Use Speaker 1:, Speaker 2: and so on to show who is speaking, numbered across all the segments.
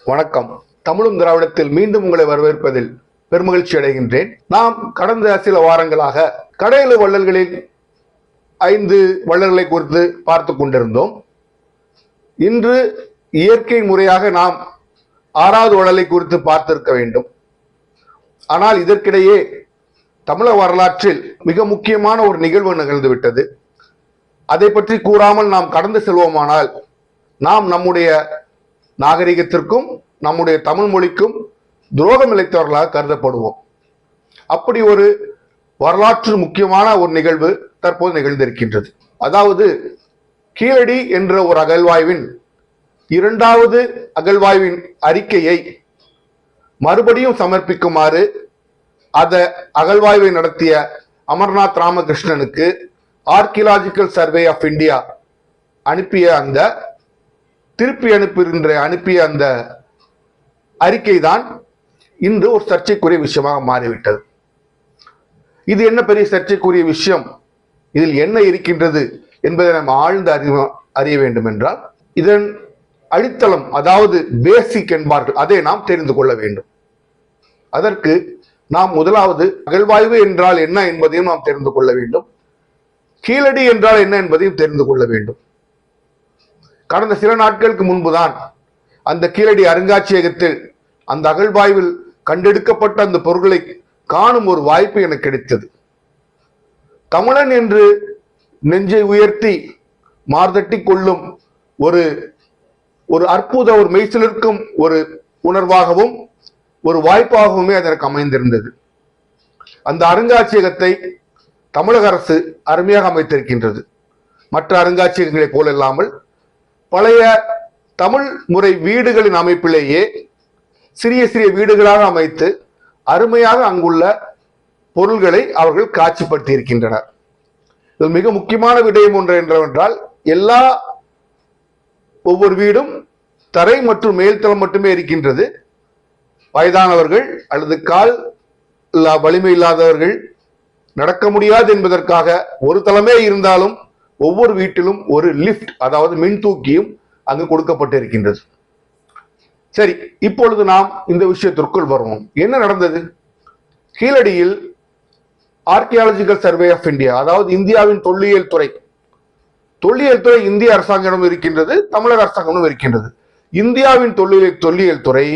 Speaker 1: வணக்கம். தமிழும் திராவிடத்தில் மீண்டும் உங்களை வரவேற்பதில் பெருமகிழ்ச்சி அடைகின்றேன். நாம் கடந்த சில வாரங்களாக கடையெழு வள்ளல்களில் 5 வள்ளல்களை குறித்து பார்த்து கொண்டிருந்தோம். இன்று இயற்கை முறையாக நாம் 6வது வள்ளலை குறித்து பார்த்திருக்க வேண்டும். ஆனால் இதற்கிடையே தமிழக வரலாற்றில் மிக முக்கியமான ஒரு நிகழ்வு நிகழ்ந்துவிட்டது. அதை பற்றி கூறாமல் நாம் கடந்து செல்வோமானால் நாம் நம்முடைய நாகரிகத்திற்கும் நம்முடைய தமிழ் மொழிக்கும் துரோகம் இழைத்தவர்களாக கருதப்படுவோம். அப்படி ஒரு வரலாற்று முக்கியமான ஒரு நிகழ்வு தற்போது நிகழ்ந்திருக்கின்றது. அதாவது கீழடி என்ற ஒரு அகழ்வாய்வின் 2வது அகழ்வாய்வின் அறிக்கையை மறுபடியும் சமர்ப்பிக்குமாறு அந்த அகழ்வாய்வை நடத்திய அமர்நாத் ராமகிருஷ்ணனுக்கு ஆர்கியாலஜிக்கல் சர்வே ஆஃப் இந்தியா திருப்பி அனுப்பிய அந்த அறிக்கை தான் இன்று ஒரு சர்ச்சைக்குரிய விஷயமாக மாறிவிட்டது. இது என்ன பெரிய சர்ச்சைக்குரிய விஷயம், இதில் என்ன இருக்கின்றது என்பதை நாம் ஆழ்ந்து அறிய வேண்டும் என்றால் இதன் அடித்தளம், அதாவது பேசிக் என்பார்கள், அதை நாம் தெரிந்து கொள்ள வேண்டும். அதற்கு நாம் முதலாவது அகழ்வாய்வு என்றால் என்ன என்பதையும் நாம் தெரிந்து கொள்ள வேண்டும். கீழடி என்றால் என்ன என்பதையும் தெரிந்து கொள்ள வேண்டும். கடந்த சில நாட்களுக்கு முன்புதான் அந்த கீழடி அருங்காட்சியகத்தில் அந்த அகழ்வாய்வில் கண்டெடுக்கப்பட்ட அந்த பொருட்களை காணும் ஒரு வாய்ப்பு எனக்கு கிடைத்தது. தமிழன் என்று நெஞ்சை உயர்த்தி மார்தட்டி கொள்ளும் ஒரு அற்புத ஒரு மெய்சிலிருக்கும் ஒரு உணர்வாகவும் ஒரு வாய்ப்பாகவுமே அதற்கு அமைந்திருந்தது. அந்த அருங்காட்சியகத்தை தமிழக அரசு அருமையாக அமைத்திருக்கின்றது. மற்ற அருங்காட்சியகங்களைப் போலல்லாமல் பழைய தமிழ் முறை வீடுகளின் அமைப்பிலேயே சிறிய சிறிய வீடுகளாக அமைத்து அருமையாக அங்குள்ள பொருள்களை அவர்கள் காட்சிப்படுத்தி இருக்கின்றனர். இது மிக முக்கியமான விடயம் ஒன்று என்னவென்றால் ஒவ்வொரு வீடும் தரை மற்றும் மேல்தளம் மட்டுமே இருக்கின்றது. வயதானவர்கள் அல்லது கால் வலிமை இல்லாதவர்கள் நடக்க முடியாது என்பதற்காக ஒரு தளமே இருந்தாலும் ஒவ்வொரு வீட்டிலும் ஒரு லிப்ட், அதாவது மின் தூக்கியும் அங்கு கொடுக்கப்பட்டிருக்கின்றது. சரி, இப்பொழுது நாம் இந்த விஷயத்திற்குள் வருவோம். என்ன நடந்தது? கீழடியில் ஆர்கியாலஜிக்கல் சர்வே ஆஃப் இந்தியா, அதாவது இந்தியாவின் தொல்லியல் துறை இந்திய அரசாங்கமும் இருக்கின்றது, தமிழக அரசாங்கமும் இருக்கின்றது. இந்தியாவின் தொல்லியல் துறை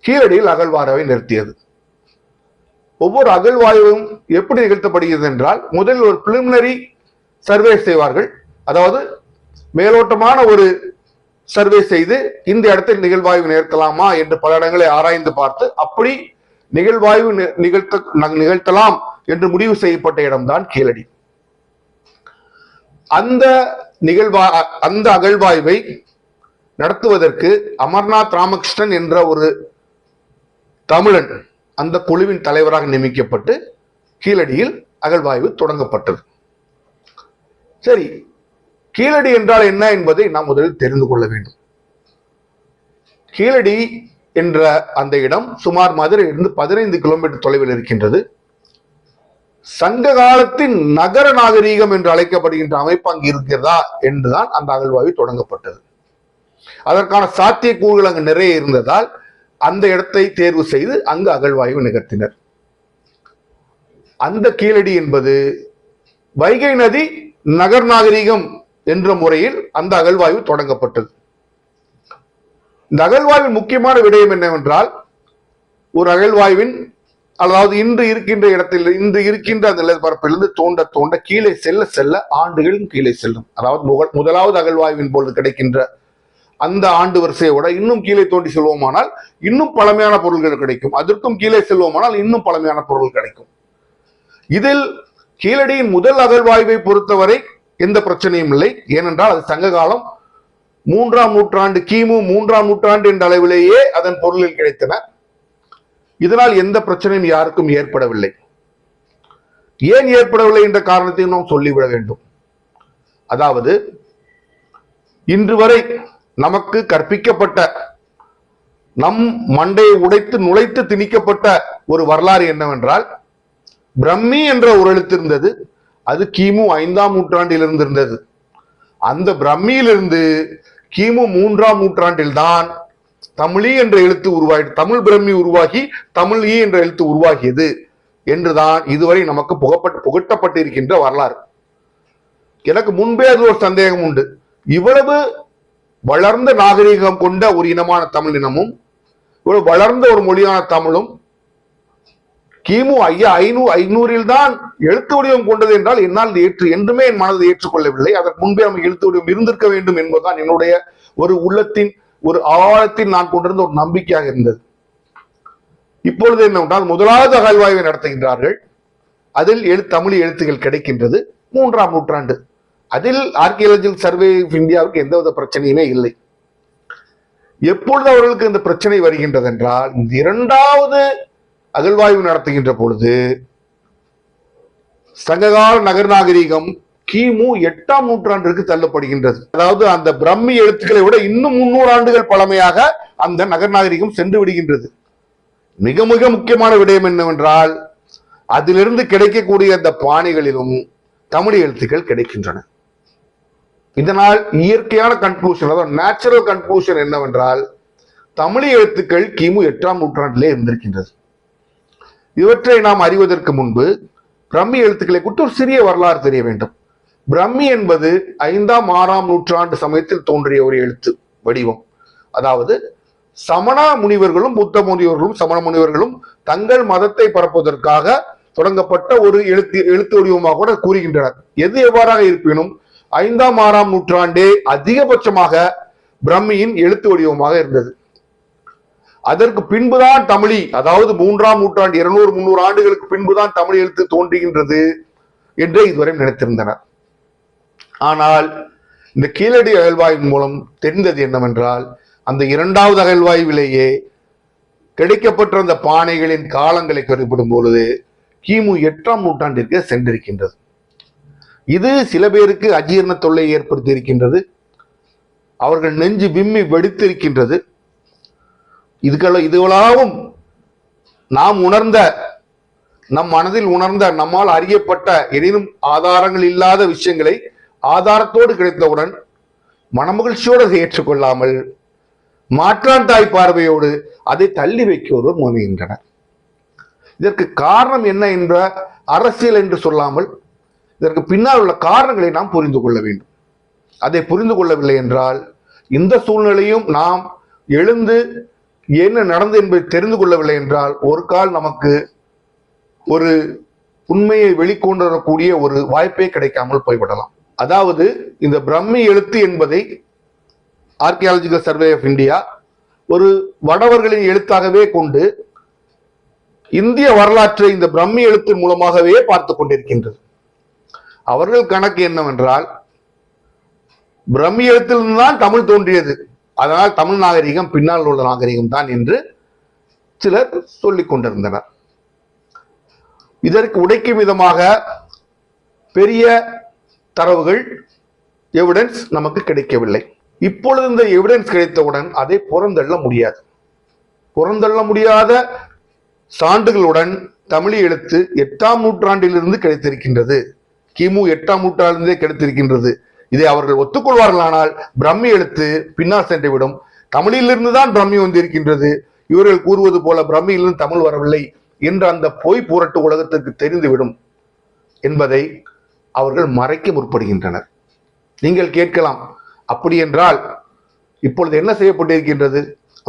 Speaker 1: கீழடியில் அகழ்வாய்வை நிறுத்தியது. ஒவ்வொரு அகழ்வாய்வும் எப்படி நிகழ்த்தப்படுகிறது என்றால், முதலில் ஒரு பிலிமினரி சர்வே செய்வார்கள். அதாவது மேலோட்டமான ஒரு சர்வே செய்து இந்த இடத்தில் நிகழ்வாய்வு நிகழ்த்தலாமா என்று பல இடங்களை ஆராய்ந்து பார்த்து அப்படி நிகழ்வாய்வு நிகழ்த்தலாம் என்று முடிவு செய்யப்பட்ட இடம்தான் கீழடி. அந்த அகழ்வாய்வை நடத்துவதற்கு அமர்நாத் ராமகிருஷ்ணன் என்ற ஒரு தமிழன் அந்த குழுவின் தலைவராக நியமிக்கப்பட்டு கீழடியில் அகழ்வாய்வு தொடங்கப்பட்டது. சரி, கீழடி என்றால் என்ன என்பதை நாம் முதலில் தெரிந்து கொள்ள வேண்டும். கீழடி என்ற அந்த இடம் சுமார் மதுரையிலிருந்து 15 கிலோமீட்டர் தொலைவில் இருக்கின்றது. சங்க காலத்தின் நகர நாகரீகம் என்று அழைக்கப்படுகின்ற அமைப்பு அங்கு இருக்கிறதா என்றுதான் அந்த அகழ்வாய்வு தொடங்கப்பட்டது. அதற்கான சாத்தியக்கூறுகள் அங்கு நிறைய இருந்ததால் அந்த இடத்தை தேர்வு செய்து அங்கு அகழ்வாய்வு நிகழ்த்தினர். அந்த கீழடி என்பது வைகை நதி நகர் நாகரீகம் என்ற முறையில் அந்த அகழ்வாய்வு தொடங்கப்பட்டது. இந்த அகழ்வாய்வின் முக்கியமான விடயம் என்னவென்றால், ஒரு அகழ்வாய்வின், அதாவது இன்று இருக்கின்ற அந்த நிலப்பரப்பிலிருந்து தோண்ட தோண்ட கீழே செல்ல ஆண்டுகளும் கீழே செல்லும். அதாவது முதலாவது அகழ்வாய்வின் போது கிடைக்கின்ற அந்த ஆண்டு வரிசையோட இன்னும் கீழே தோண்டி செல்வோமானால் இன்னும் பழமையான பொருள்கள் கிடைக்கும். அதற்கும் கீழே செல்வோமானால் இன்னும் பழமையான பொருள் கிடைக்கும். இதில் கீழடியின் முதல் அகழ்வாய்வை பொறுத்தவரை எந்த பிரச்சனையும் இல்லை. ஏனென்றால் அது சங்க காலம், 3ஆம் நூற்றாண்டு, கிமு 3ஆம் நூற்றாண்டு என்ற அளவிலேயே அதன் பொருளில் கிடைத்தன. இதனால் எந்த பிரச்சனையும் யாருக்கும் ஏற்படவில்லை. ஏன் ஏற்படவில்லை என்ற காரணத்தையும் நாம் சொல்லிவிட வேண்டும். அதாவது இன்று வரை நமக்கு கற்பிக்கப்பட்ட, நம் மண்டையை உடைத்து நுழைத்து திணிக்கப்பட்ட ஒரு வரலாறு என்னவென்றால், பிரம்மி என்ற ஒரு எழுத்து இருந்தது. அது கிமு 5ஆம் நூற்றாண்டில் இருந்திருந்தது. அந்த பிரம்மியிலிருந்து கிமு 3ஆம் நூற்றாண்டில் தான் தமிழி என்ற எழுத்து உருவாகி, தமிழ் பிரம்மி உருவாகி தமிழ் ஈ என்ற எழுத்து உருவாகியது என்றுதான் இதுவரை நமக்கு புகட்டப்பட்டு இருக்கின்ற வரலாறு. எனக்கு முன்பே அது ஒரு சந்தேகம் உண்டு. இவ்வளவு வளர்ந்த நாகரிகம் கொண்ட ஒரு இனமான தமிழ் இனமும் இவ்வளவு வளர்ந்த ஒரு மொழியான தமிழும் கிமு 500 தான் எழுத்து வடிவம் கொண்டது என்றால் என்னால் என்றுமே என் மனதை ஏற்றுக்கொள்ளவில்லை. அதற்கு முன்பே நம்ம எழுத்து வடிவம் இருந்திருக்க வேண்டும் என்பதுதான் என்னுடைய ஒரு உள்ளத்தின் ஒரு ஆழத்தில் நான் கொண்டிருந்த ஒரு நம்பிக்கையாக இருந்தது. இப்பொழுது என்னவென்றால் முதலாவது அகழ்வாய்வை நடத்துகின்றார்கள். அதில் தமிழ் எழுத்துக்கள் கிடைக்கின்றது 3ஆம் நூற்றாண்டு. அதில் ஆர்கியாலஜிக்கல் சர்வே ஆஃப் இந்தியாவுக்கு எந்தவித பிரச்சனையுமே இல்லை. எப்பொழுது அவர்களுக்கு இந்த பிரச்சனை வருகின்றது என்றால், இந்த 2வது அகழ்வாய்வு நடத்துகின்ற பொழுது சங்ககால நகர் நாகரிகம் கிமு 8ஆம் நூற்றாண்டிற்கு தள்ளப்படுகின்றது. அதாவது அந்த பிரம்மி எழுத்துக்களை விட இன்னும் 300 ஆண்டுகள் பழமையாக அந்த நகர் நாகரிகம் சென்று விடுகின்றது. மிக மிக முக்கியமான விடயம் என்னவென்றால், அதிலிருந்து கிடைக்கக்கூடிய அந்த பானைகளிலும் தமிழ் எழுத்துக்கள் கிடைக்கின்றன. இதனால் இயற்கையான கன்க்ளூஷன், அதாவது நேச்சுரல் கன்க்ளூஷன் என்னவென்றால், தமிழ் எழுத்துக்கள் கிமு 8ஆம் நூற்றாண்டிலே இருந்திருக்கின்றது. இவற்றை நாம் அறிவதற்கு முன்பு பிரம்மி எழுத்துக்களை குறித்து ஒரு சிறிய வரலாறு தெரிய வேண்டும். பிரம்மி என்பது 5ஆம் 6ஆம் நூற்றாண்டு சமயத்தில் தோன்றிய ஒரு எழுத்து வடிவம். அதாவது சமண முனிவர்களும் புத்த முனிவர்களும் சமண முனிவர்களும் தங்கள் மதத்தை பரப்புவதற்காக தொடங்கப்பட்ட ஒரு எழுத்து வடிவமாக கூட கூறுகின்றனர். எது எவ்வாறாக இருப்பினும் 5ஆம் 6ஆம் நூற்றாண்டே அதிகபட்சமாக பிரம்மியின் எழுத்து வடிவமாக இருந்தது. அதற்கு பின்புதான் தமிழி, அதாவது 3ஆம் நூற்றாண்டு 200-300 ஆண்டுகளுக்கு பின்புதான் தமிழ் எழுத்து தோன்றுகின்றது என்று இதுவரை நினைத்திருந்தனர். ஆனால் இந்த கீழடி அகழ்வாய்வின் மூலம் தெரிந்தது என்னவென்றால், அந்த 2வது அகழ்வாய்விலேயே கிடைக்கப்பட்ட அந்த பானைகளின் காலங்களை குறிப்பிடும் பொழுது கிமு 8ஆம் நூற்றாண்டிற்கு சென்றிருக்கின்றது. இது சில பேருக்கு அஜீரண தொல்லை ஏற்படுத்தி இருக்கின்றது. அவர்கள் நெஞ்சு விம்மி வெடித்திருக்கின்றது. இதுவளாவும் நாம் உணர்ந்த, நம் மனதில் உணர்ந்த, நம்மால் அறியப்பட்ட எனினும் ஆதாரங்கள் இல்லாத விஷயங்களை ஆதாரத்தோடு கிடைத்தவுடன் மனமகிழ்ச்சியோடு ஏற்றுக்கொள்ளாமல் மாற்றான் தாய் பார்வையோடு அதை தள்ளி வைக்க ஒருவர் முனைகின்றனர். இதற்கு காரணம் என்ன என்ற அரசியல் என்று சொல்லாமல் இதற்கு பின்னால் உள்ள காரணங்களை நாம் புரிந்து கொள்ள வேண்டும். அதை புரிந்து கொள்ளவில்லை என்றால் இந்த சூழ்நிலையும் நாம் எழுந்து என்ன நடந்தது என்பதை தெரிந்து கொள்ளவில்லை என்றால் ஒரு கால் நமக்கு ஒரு உண்மையை வெளிக்கொண்டு வரக்கூடிய ஒரு வாய்ப்பே கிடைக்காமல் போய்விடலாம். அதாவது இந்த பிரம்மி எழுத்து என்பதை ஆர்கியாலஜிக்கல் சர்வே ஆஃப் இந்தியா ஒரு வடவர்களின் எழுத்தாகவே கொண்டு இந்திய வரலாற்றை இந்த பிரம்மி எழுத்தின் மூலமாகவே பார்த்து கொண்டிருக்கின்றது. அவர்கள் கணக்கு என்னவென்றால், பிரம்மி எழுத்தில்தான் தமிழ் தோன்றியது, அதனால் தமிழ் நாகரிகம் பின்னால் உள்ள நாகரிகம் தான் என்று சிலர் சொல்லிக் கொண்டிருந்தனர். இதற்கு உடைக்கும் விதமாக பெரிய தரவுகள், எவிடன்ஸ் நமக்கு கிடைக்கவில்லை. இப்பொழுது இந்த எவிடன்ஸ் கிடைத்தவுடன் அதை புறந்தள்ள முடியாது. புறந்தள்ள முடியாத சான்றுகளுடன் தமிழ் எழுத்து 8ஆம் நூற்றாண்டிலிருந்து கிடைத்திருக்கின்றது, கிமு 8ஆம் நூற்றாண்டிலிருந்தே கிடைத்திருக்கின்றது. இதை அவர்கள் ஒத்துக்கொள்வார்களானால் பிரம்மி எழுத்து பின்னால் சென்றுவிடும். தமிழிலிருந்து தான் பிரம்மி வந்திருக்கின்றது, இவர்கள் கூறுவது போல பிரம்மியிலிருந்து தமிழ் வரவில்லை என்று அந்த பொய் புரட்டு உலகத்திற்கு தெரிந்துவிடும் என்பதை அவர்கள் மறைக்க முற்படுகின்றனர். நீங்கள் கேட்கலாம், அப்படி என்றால் இப்பொழுது என்ன செய்யப்பட்டிருக்கின்றது?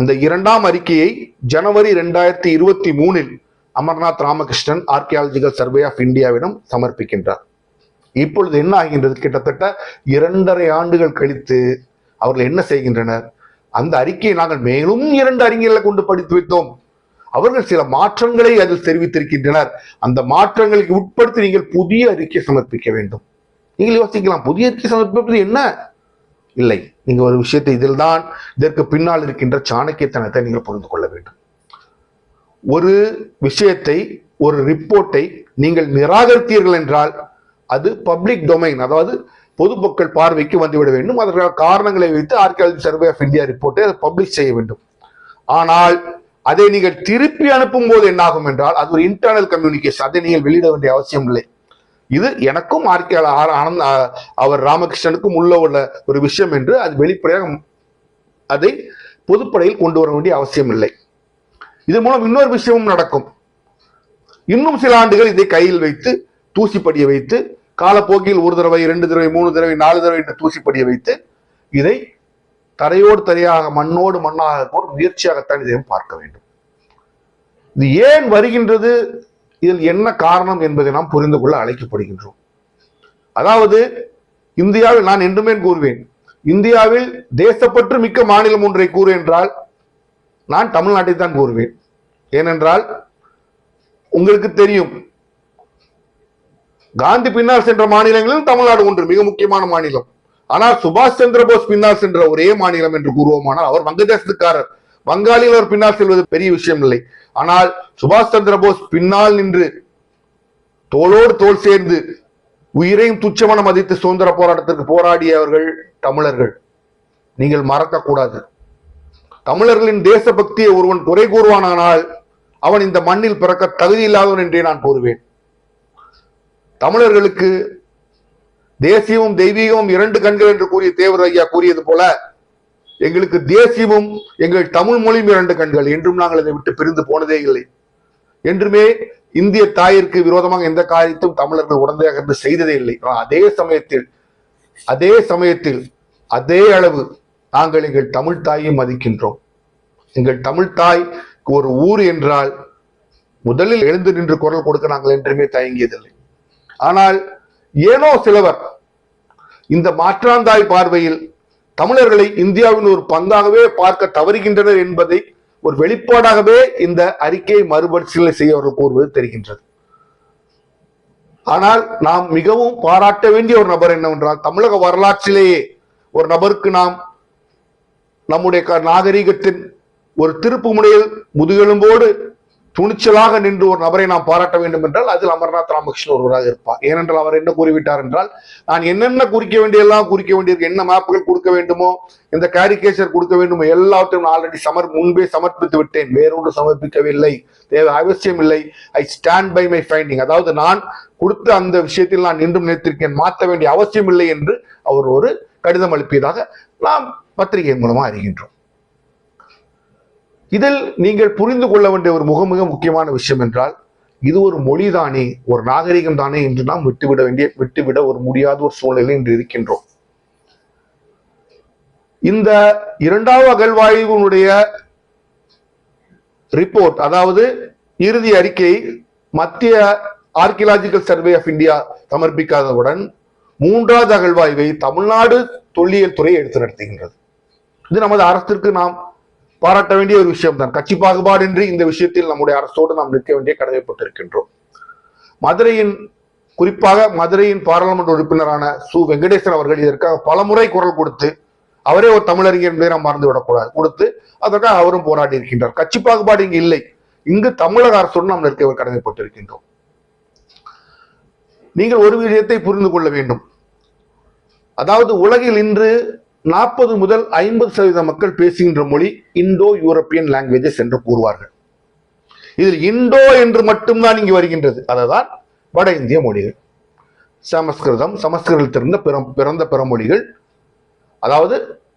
Speaker 1: அந்த 2ஆம் அறிக்கையை ஜனவரி 2023 Amarnath Ramakrishnan Archaeological survey of இந்தியாவிடம் சமர்ப்பிக்கின்றார். இப்பொழுது என்ன ஆகின்றது? கிட்டத்தட்ட 2.5 ஆண்டுகள் கழித்து அவர்கள் என்ன செய்கின்றனர்? அந்த அறிக்கையை நாங்கள் மேலும் 2 அறிஞர்களை கொண்டு படித்து வைத்தோம், அவர்கள் சில மாற்றங்களை அதில் தெரிவித்திருக்கின்றனர், அந்த மாற்றங்களுக்கு உட்படுத்தி நீங்கள் புதிய அறிக்கை சமர்ப்பிக்க வேண்டும். நீங்கள் யோசிக்கலாம், புதிய அறிக்கை சமர்ப்பிப்பது என்ன? இல்லை, நீங்க ஒரு விஷயத்தை, இதில் தான் இதற்கு பின்னால் இருக்கின்ற சாணக்கியத்தனத்தை நீங்கள் புரிந்து கொள்ள வேண்டும். ஒரு விஷயத்தை, ஒரு ரிப்போர்ட்டை நீங்கள் நிராகரித்தீர்கள் என்றால் அது பப்ளிக் டொமைன், அதாவது பொதுமக்கள் பார்வைக்கு வந்துவிட வேண்டும். அதற்கான காரணங்களை வைத்து ஆர்கியாலஜி சர்வே ஆஃப் இந்தியா ரிப்போர்ட்டை அதை பப்ளிஷ் செய்ய வேண்டும். ஆனால் அதை நீங்கள் திருப்பி அனுப்பும் போது என்னாகும் என்றால் அது ஒரு இன்டர்னல் கம்யூனிகேஷன், அதை நீங்கள் வெளியிட வேண்டிய அவசியம் இல்லை. இது எனக்கும் அவர் ராமகிருஷ்ணனுக்கும் உள்ள ஒரு விஷயம் என்று அது வெளிப்படையாக அதை பொதுப்படையில் கொண்டு வர வேண்டிய அவசியம் இல்லை. இதன் மூலம் இன்னொரு விஷயமும் நடக்கும். இன்னும் சில ஆண்டுகள் இதை கையில் வைத்து தூசிப்படிய வைத்து காலப்போக்கில் 1 தடவை 2 தடவை 3 தடவை 4 தடவை என்று தூசிப்படிய வைத்து இதை தரையோடு தரையாக மண்ணோடு மண்ணாக ஒரு முயற்சியாகத்தான் இதையும் பார்க்க வேண்டும். இது ஏன் வருகின்றது, இதில் என்ன காரணம் என்பதை நாம் புரிந்து கொள்ள அழைக்கப்படுகின்றோம். அதாவது இந்தியாவில் நான் என்றுமே கூறுவேன், இந்தியாவில் தேசப்பற்று மிக்க மாநிலம் ஒன்றை கூறு என்றால் நான் தமிழ்நாட்டை தான் கூறுவேன். ஏனென்றால் உங்களுக்கு தெரியும், காந்தி பின்னால் சென்ற மாநிலங்களில் தமிழ்நாடு ஒன்று மிக முக்கியமான மாநிலம். ஆனால் சுபாஷ் சந்திர போஸ் பின்னால் சென்ற ஒரே மாநிலம் என்று கூறுவோமானால் அவர் வங்கதேசத்துக்காரர். வங்காளியில் அவர் பின்னால் செல்வது பெரிய விஷயம் இல்லை. ஆனால் சுபாஷ் சந்திர போஸ் பின்னால் நின்று தோளோடு தோள் சேர்ந்து உயிரையும் துச்சமன மதித்து சுதந்திர போராட்டத்திற்கு போராடியவர்கள் தமிழர்கள். நீங்கள் மறக்க கூடாது. தமிழர்களின் தேசபக்தியை ஒருவன் குறை கூறுவானால் அவன் இந்த மண்ணில் பிறக்க தகுதி இல்லாதவன் என்றே நான் கூறுவேன். தமிழர்களுக்கு தேசியமும் தெய்வீகமும் 2 கண்கள் என்று கூறிய தேவர் ஐயா கூறியது போல எங்களுக்கு தேசியமும் எங்கள் தமிழ் மொழியும் 2 கண்கள். என்றும் நாங்கள் இதை விட்டு பிரிந்து போனதே இல்லை. என்றுமே இந்திய தாயிற்கு விரோதமாக எந்த காரியத்தையும் தமிழர்கள் உடந்தையாக செய்ததே இல்லை. அதே சமயத்தில் அதே அளவு நாங்கள் எங்கள் தமிழ் தாயை மதிக்கின்றோம். எங்கள் தமிழ் தாய் ஒரு ஊர் என்றால் முதலில் எழுந்து நின்று குரல் கொடுக்க நாங்கள் என்றுமே தயங்கியதில்லை. ஆனால் ஏனோ சிலவர் இந்த மாற்றாந்தாய் பார்வையில் தமிழர்களை இந்தியாவின் ஒரு பங்காகவே பார்க்க தவறுகின்றனர் என்பதை ஒரு வெளிப்பாடாகவே இந்த அறிக்கையை மறுபரிசீலனை செய்ய அவர்கள் கூறுவது தெரிகின்றது. ஆனால் நாம் மிகவும் பாராட்ட வேண்டிய ஒரு நபர் என்னவென்றால், தமிழக வரலாற்றிலேயே ஒரு நபருக்கு நாம் நம்முடைய நாகரீகத்தின் ஒரு திருப்பு முனையில் முதுகெலும்போடு துணிச்சலாக நின்று ஒரு நபரை நாம் பாராட்ட வேண்டும் என்றால் அதில் அமர்நாத் ராமகிருஷ்ணன் ஒருவராக இருப்பார். ஏனென்றால் அவர் என்ன கூறிவிட்டார் என்றால், நான் என்னென்ன குறிக்க வேண்டியெல்லாம் குறிக்க வேண்டியிருக்கு, என்ன மேப்புகள் கொடுக்க வேண்டுமோ, இந்த கேரிகேச்சர் கொடுக்க வேண்டுமோ எல்லாவற்றையும் ஆல்ரெடி முன்பே சமர்ப்பித்து விட்டேன். வேறொன்று சமர்ப்பிக்கவில்லை, தேவை அவசியம் இல்லை. I stand by my finding. அதாவது நான் கொடுத்த அந்த விஷயத்தில் நான் இன்றும் நினைத்திருக்கேன், மாற்ற வேண்டிய அவசியம் இல்லை என்று அவர் ஒரு கடிதம் அனுப்பியதாக நாம் பத்திரிகை மூலமா அறிகின்றோம். இதில் நீங்கள் புரிந்து கொள்ள வேண்டிய ஒரு மிக முக்கியமான விஷயம் என்றால், இது ஒரு மொழிதானே, ஒரு நாகரிகம் தானே என்று நாம் விட்டுவிட ஒரு முடியாத ஒரு சூழ்நிலை என்று இருக்கின்றோம். இந்த 2வது அகழ்வாய்வினுடைய ரிப்போர்ட், அதாவது இறுதி அறிக்கை மத்திய ஆர்கியலாஜிக்கல் சர்வே ஆஃப் இந்தியா சமர்ப்பிக்காதவுடன் 3வது அகழ்வாய்வை தமிழ்நாடு தொல்லியல் துறை எடுத்து நடத்துகின்றது. இது நமது அரசிற்கு நாம் பாராட்ட வேண்டிய ஒரு விஷயம் தான். கட்சி பாகுபாடின்றி இந்த விஷயத்தில் நம்முடைய அரசோடு நாம் நிற்க வேண்டிய கடமைப்பட்டிருக்கின்றோம். குறிப்பாக மதுரையின் பாராளுமன்ற உறுப்பினரான சு வெங்கடேசன் அவர்கள் இதற்காக பலமுறை குரல் கொடுத்து, அவரே ஒரு தமிழறிஞர் என்பதை நாம் மறந்து விடக்கூடாது, கொடுத்து அதற்காக அவரும் போராடி இருக்கின்றார். கட்சி பாகுபாடு இங்கு இல்லை. இங்கு தமிழக அரசோடு நாம் நிற்க கடமைப்பட்டிருக்கின்றோம். நீங்கள் ஒரு விஷயத்தை புரிந்து கொள்ள வேண்டும். அதாவது உலகில் இன்று 40 முதல் 50% மக்கள் பேசுகின்ற மொழி இந்தோ யூரோப்பியன் லாங்குவேஜஸ் என்று கூறுவார்கள். இதில் இந்தோ என்று மட்டும்தான் இங்கு வருகின்றது. அதுதான் வட இந்திய மொழிகள். சமஸ்கிருதத்திலிருந்து பிறந்த பிற மொழிகள். அதாவது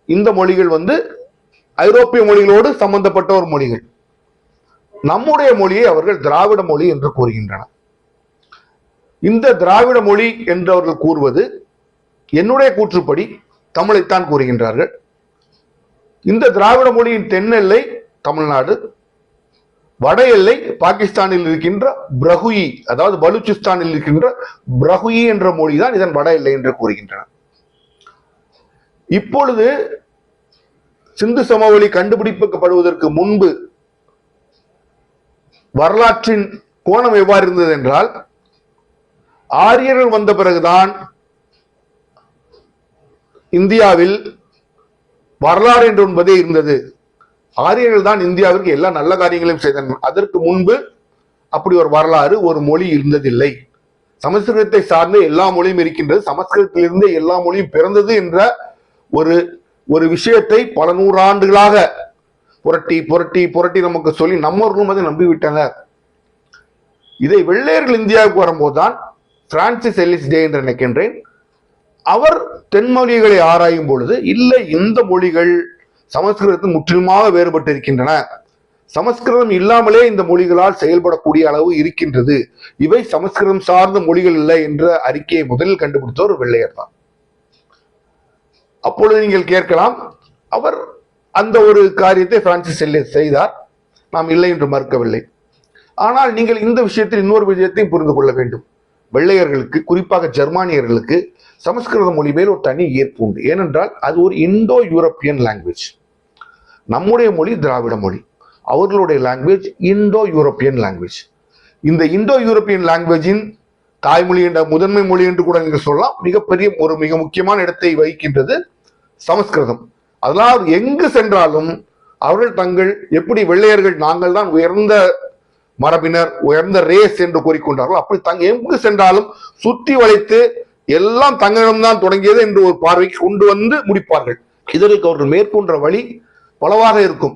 Speaker 1: இந்த மொழிகள் ஐரோப்பிய மொழிகளோடு சம்பந்தப்பட்ட ஒரு மொழிகள். நம்முடைய மொழியை அவர்கள் திராவிட மொழி என்று கூறுகின்றனர். இந்த திராவிட மொழி என்று அவர்கள் கூறுவது, என்னுடைய கூற்றுப்படி தமிழைத்தான் கூறுகின்றார்கள். இந்த திராவிட மொழியின் தென் எல்லை தமிழ்நாடு, வட எல்லை பாகிஸ்தானில் இருக்கின்ற பிரகுயி, அதாவது பலூச்சிஸ்தானில் இருக்கின்ற பிரகுயி என்ற மொழிதான் இதன் வட எல்லை என்று கூறுகின்றனர். இப்பொழுது சிந்து சமவெளி கண்டுபிடிக்கப்படுவதற்கு முன்பு வரலாற்றின் கோணம் எவ்வாறு இருந்தது என்றால், ஆரியர்கள் வந்த பிறகுதான் இந்தியாவில் வரலாறு என்று என்பதே இருந்தது. ஆரியர்கள் தான் இந்தியாவிற்கு எல்லா நல்ல காரியங்களையும் செய்தனர். அதற்கு முன்பு அப்படி ஒரு வரலாறு, ஒரு மொழி இருந்ததில்லை. சமஸ்கிருதத்தை சார்ந்த எல்லா மொழியும் இருக்கின்றது, சமஸ்கிருதத்திலிருந்தே எல்லா மொழியும் பிறந்தது என்ற ஒரு விஷயத்தை பல நூறாண்டுகளாக புரட்டி புரட்டி புரட்டி நமக்கு சொல்லி நம்மவர்களும் அதை நம்பிவிட்டனர். இதை வெள்ளையர்கள் இந்தியாவுக்கு வரும்போதுதான் பிரான்சிஸ் எல்லிஸ் டே என்று நினைக்கின்றேன், அவர் தென்மொழிகளை ஆராயும் பொழுது இல்லை, இந்த மொழிகள் சமஸ்கிருதத்தில் முற்றிலுமாக வேறுபட்டு இருக்கின்றன. சமஸ்கிருதம் இல்லாமலே இந்த மொழிகளால் செயல்படக்கூடிய அளவு இருக்கின்றது. இவை சமஸ்கிருதம் சார்ந்த மொழிகள் இல்லை என்ற அறிக்கையை முதலில் கண்டுபிடித்த ஒரு வெள்ளையர் தான். அப்பொழுது நீங்கள் கேட்கலாம், அவர் அந்த ஒரு காரியத்தை பிரான்சிஸ் செல்லியர் செய்தார், நாம் இல்லை என்று மறுக்கவில்லை. ஆனால் நீங்கள் இந்த விஷயத்தில் இன்னொரு விஷயத்தையும் புரிந்து கொள்ள வேண்டும். வெள்ளையர்களுக்கு, குறிப்பாக ஜெர்மானியர்களுக்கு சமஸ்கிருத மொழி மேல் ஒரு தனி ஈர்ப்பு உண்டு. ஏனென்றால் அது ஒரு இந்தோ யூரோப்பியன் லாங்குவேஜ். நம்முடைய மொழி திராவிட மொழி, அவர்களுடைய லாங்குவேஜ் இந்தோ யூரோப்பியன் லாங்குவேஜ். இந்த இந்தோ யூரோப்பியன் லாங்குவேஜின் தாய்மொழி என்ற முதன்மை மொழி என்று கூட நீங்கள் சொல்லலாம். மிக முக்கியமான இடத்தை வகிக்கின்றது சமஸ்கிருதம். அதனால் எங்கு சென்றாலும் அவர்கள் தங்கள், எப்படி வெள்ளையர்கள் நாங்கள் தான் உயர்ந்த மரபினர், உயர்ந்த ரேஸ் என்று கூறிக்கொண்டார்கள், அப்படி எங்கு சென்றாலும் சுற்றி வளைத்து எல்லாம் தங்களிடம்தான் தொடங்கியது என்று ஒரு பார்வைக்கு கொண்டு வந்து முடிப்பார்கள். இதற்கு அவர்கள் மேற்கொண்ட வழி பலவாக இருக்கும்.